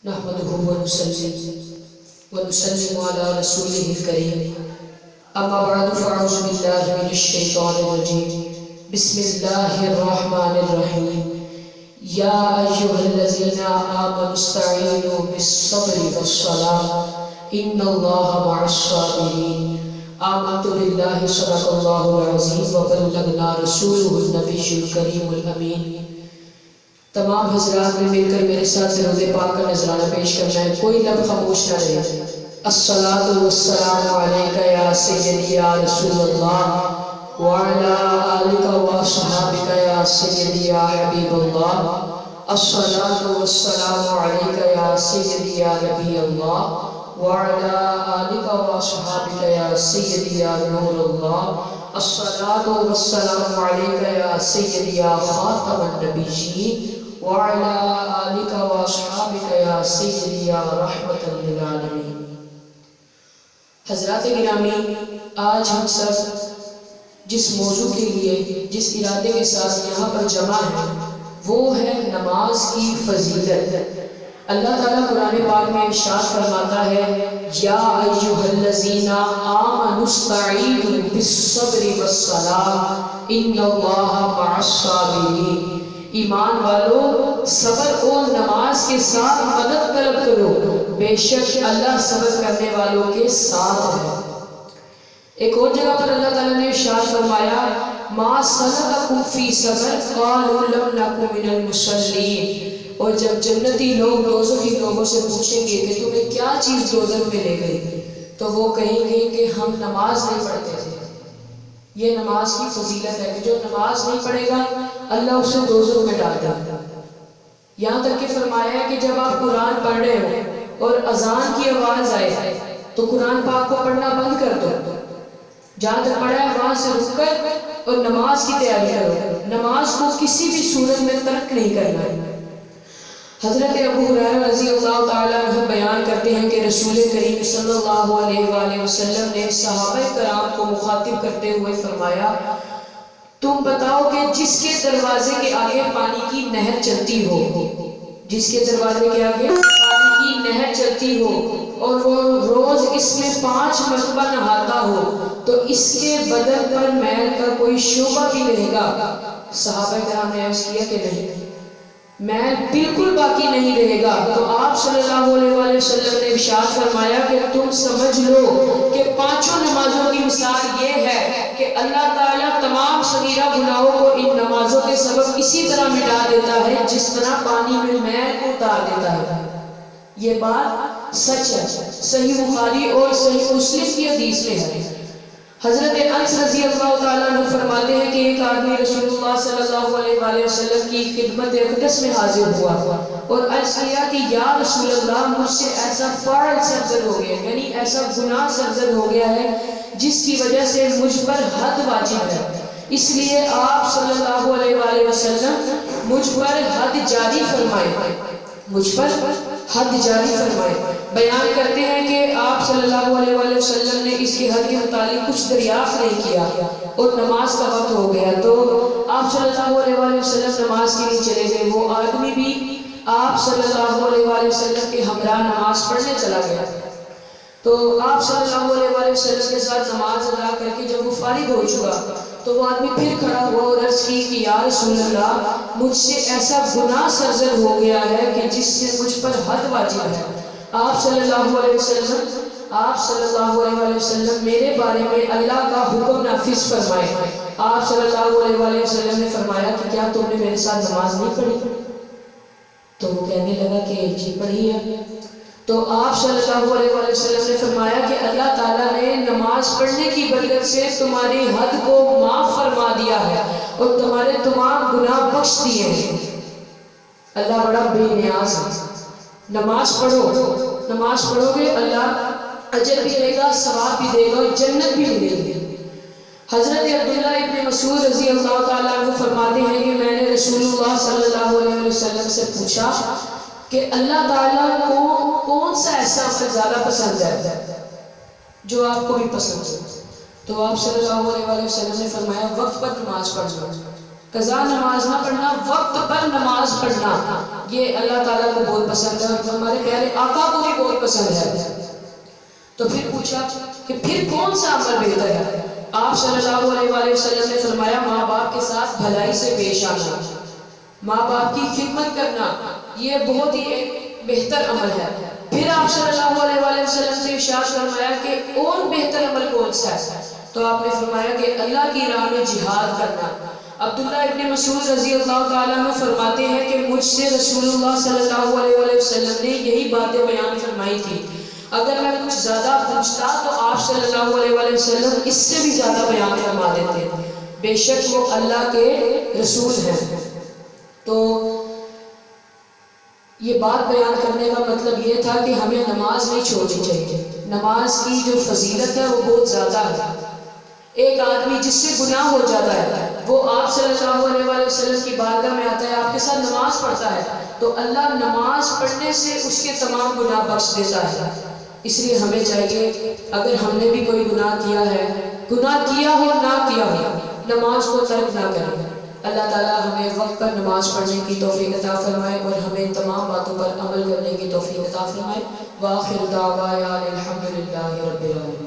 نحمده ونسلم على رسوله الكريم اما بعد فاعوذ بالله من الشيطان الرجيم بسم الله الرحمن الرحيم يا ايها الذين امنوا استعينوا بالصبر والصلاة ان الله مع الصابرين آمنت بالله صدق الله العظيم وبلغنا رسوله النبي الكريم الامين۔ تمام حضرات نے مل کر میرے ساتھ درود پاک کا نذرانہ پیش کرنا ہے، کوئی لب خاموش نہ رہے۔ الصلاۃ والسلام علیک یا سیدی یا رسول اللہ وعلی آلک واصحابک یا سیدی یا حبیب اللہ۔ الصلاۃ والسلام علیک یا سیدی یا نبی اللہ وعلی آلک واصحابک یا سیدی یا نور اللہ۔ الصلاۃ والسلام علیک یا سیدی یا خاتم النبیین وعلى آلك واصحابك يا سيدي يا رحمة للعالمين۔ حضرات گرامی، آج ہم سب جس موضوع کے لیے جس ارادے کے ساتھ یہاں پر جمع ہیں وہ ہے نماز کی فضیلت۔ اللہ تعالیٰ قرآن پاک میں ارشاد فرماتا ہے یا ایھا الذین آمنوا استعینوا بالصبر والصلاۃ ان اللہ مع الصابرین۔ ایمان والو، صبر اور نماز کے ساتھ مدد طلب کرو، بے شک اللہ صبر کرنے والوں کے ساتھ ہے۔ ایک اور جگہ پر اللہ تعالیٰ نے ارشاد فرمایا ما سلککم فی سقر قالوا لم نک من المصلین۔ اور جب جنتی لوگ دوزخی لوگوں سے پوچھیں گے کہ تمہیں کیا چیز دوزخ میں لے گئی، تو وہ کہیں گے کہ ہم نماز نہیں پڑھتے تھے۔ یہ نماز کی فضیلت ہے کہ جو نماز نہیں پڑھے گا اللہ اسے دوزخ میں ڈال دے گا۔ یہاں تک کہ فرمایا ہے کہ جب آپ قرآن پڑھ رہے ہو اور اذان کی آواز آئے تو قرآن پاک کو پڑھنا بند کر دو، جہاں تک پڑھا ہے وہاں سے رک کر اور نماز کی تیاری کرو۔ نماز کو کسی بھی صورت میں ترک نہیں کرنا ہے۔ حضرت ابو ہریرہ رضی اللہ تعالیٰ عنہ بیان کرتے ہیں کہ رسول کریم صلی اللہ علیہ وآلہ وسلم نے صحابہ کرام کو مخاطب کرتے ہوئے فرمایا تم بتاؤ کہ جس کے دروازے کے آگے پانی کی نہر چلتی ہو، جس کے دروازے کے آگے پانی کی نہر چلتی ہو اور وہ روز اس میں 5 مرتبہ نہاتا ہو تو اس کے بدن پر میل کا کوئی شعبہ بھی رہے گا؟ صحابہ کرام نے عرض کیا کہ نہیں، میل بالکل باقی نہیں رہے گا۔ تو آپ صلی اللہ علیہ وآلہ وسلم نے ارشاد فرمایا کہ تم سمجھ لو کہ 5 نمازوں کی مثال یہ ہے کہ اللہ تعالیٰ تمام صغیرہ گناہوں کو ان نمازوں کے سبب اسی طرح مٹا دیتا ہے جس طرح پانی میں میل کو اتار دیتا ہے۔ یہ بات سچ ہے، صحیح بخاری اور صحیح مسلم کی حدیث میں ہے۔ حضرت انس رضی اللہ تعالیٰ عنہ فرماتے ہیں کہ ایک آدمی رسول اللہ صلی اللہ علیہ وآلہ وسلم کی خدمت اقدس میں حاضر ہوا اور عرض کیا کہ یا رسول اللہ مجھ سے ایسا فعل سرزد ہو گیا، یعنی ایسا گناہ سرزد ہو گیا ہے جس کی وجہ سے مجھ پر حد واجب ہے، اس لیے آپ صلی اللہ علیہ وآلہ وسلم مجھ پر حد جاری فرمائے، مجھ پر حد جاری فرمائے۔ بیان کرتے ہیں کہ آپ صلی اللہ علیہ وآلہ وسلم نے اس کی حد کے متعلق کچھ دریافت نہیں کیا اور نماز کا وقت ہو گیا تو آپ صلی اللہ علیہ وآلہ وسلم نماز کے لیے چلے گئے۔ وہ آدمی بھی آپ صلی اللہ علیہ وآلہ وسلم کے ہمراہ نماز پڑھنے چلا گیا تو آپ صلی اللہ علیہ وآلہ وسلم کے ساتھ نماز ادا کر کے جب وہ فارغ ہو چکا تو وہ آدمی پھر کھڑا ہوا اور عرض کی کہ یا رسول اللہ مجھ سے ایسا گناہ سرزد ہو گیا ہے کہ جس سے مجھ پر حد واجب ہے۔ آپ صلی اللہ علیہ وسلم میرے بارے میں اللہ کا حکم نافذ فرمائے۔ آپ صلی اللہ علیہ وسلم نے فرمایا کہ کیا تم نے میرے ساتھ نماز نہیں پڑھی؟ تو وہ کہنے لگا کہ جی پڑھی ہے۔ تو آپ صلی اللہ علیہ وسلم نے فرمایا کہ اللہ تعالیٰ نے نماز پڑھنے کی برکت سے تمہاری حد کو معاف فرما دیا ہے اور تمہارے تمام گناہ بخش دیے ہیں۔ اللہ بڑا بے نیاز ہے۔ نماز پڑھو، نماز پڑھو گے اللہ اجر بھی دے گا، ثواب بھی دے گا اور جنت بھی ملے گی۔ حضرت عبداللہ ابن مسعود رضی اللہ تعالیٰ عنہ فرماتے ہیں کہ میں نے رسول اللہ صلی اللہ علیہ وسلم سے پوچھا کہ اللہ تعالیٰ کو کون سا ایسا عمل زیادہ پسند ہے جو آپ کو بھی پسند ہے؟ تو آپ صلی اللہ علیہ وسلم نے فرمایا وقت پر نماز پڑھنا۔ قضا نماز نہ پڑھنا، وقت پر نماز پڑھنا، یہ اللہ تعالیٰ کو بہت پسند ہے اور ہمارے پیارے آقا کو بھی بہت پسند ہے۔ تو پھر پوچھا کہ پھر کون سا عمل بہتر ہے؟ آپ صلی اللہ علیہ وآلہ وسلم نے فرمایا ماں باپ کے ساتھ بھلائی سے پیش آنا، ماں باپ کی خدمت کرنا، یہ بہت ہی ایک بہتر عمل ہے۔ پھر آپ صلی اللہ علیہ وآلہ وسلم سے ارشاد فرمایا کہ اور بہتر عمل کون سا ہے؟ تو آپ نے فرمایا کہ اللہ کی راہ میں جہاد کرنا۔ عبداللہ ابن مسعود رضی اللہ تعالیٰ عنہ فرماتے ہیں کہ مجھ سے رسول اللہ صلی اللہ علیہ وآلہ وسلم نے یہی باتیں بیان فرمائی تھی۔ اگر میں کچھ زیادہ پوچھتا تو آپ صلی اللہ علیہ وآلہ وسلم اس سے بھی زیادہ بیان فرما دیتے، بے شک وہ اللہ کے رسول ہیں۔ تو یہ بات بیان کرنے کا مطلب یہ تھا کہ ہمیں نماز نہیں چھوڑنی چاہیے۔ نماز کی جو فضیلت ہے وہ بہت زیادہ ہے۔ ایک آدمی جس سے گناہ ہو جاتا ہے وہ آپ صلی اللہ علیہ وآلہ وسلم کی بارگاہ میں آتا ہے، آپ کے ساتھ نماز پڑھتا ہے تو اللہ نماز پڑھنے سے اس کے تمام گناہ بخش دیتا ہے۔ اس لیے ہمیں چاہیے اگر ہم نے بھی کوئی گناہ کیا ہے، گناہ کیا ہو نہ کیا ہو، نماز کو ترک نہ کریں۔ اللہ تعالیٰ ہمیں وقت پر نماز پڑھنے کی توفیق عطا فرمائے اور ہمیں تمام باتوں پر عمل کرنے کی توفیق عطا فرمائے۔ وآخر دعوانا الحمدللہ رب العالمین۔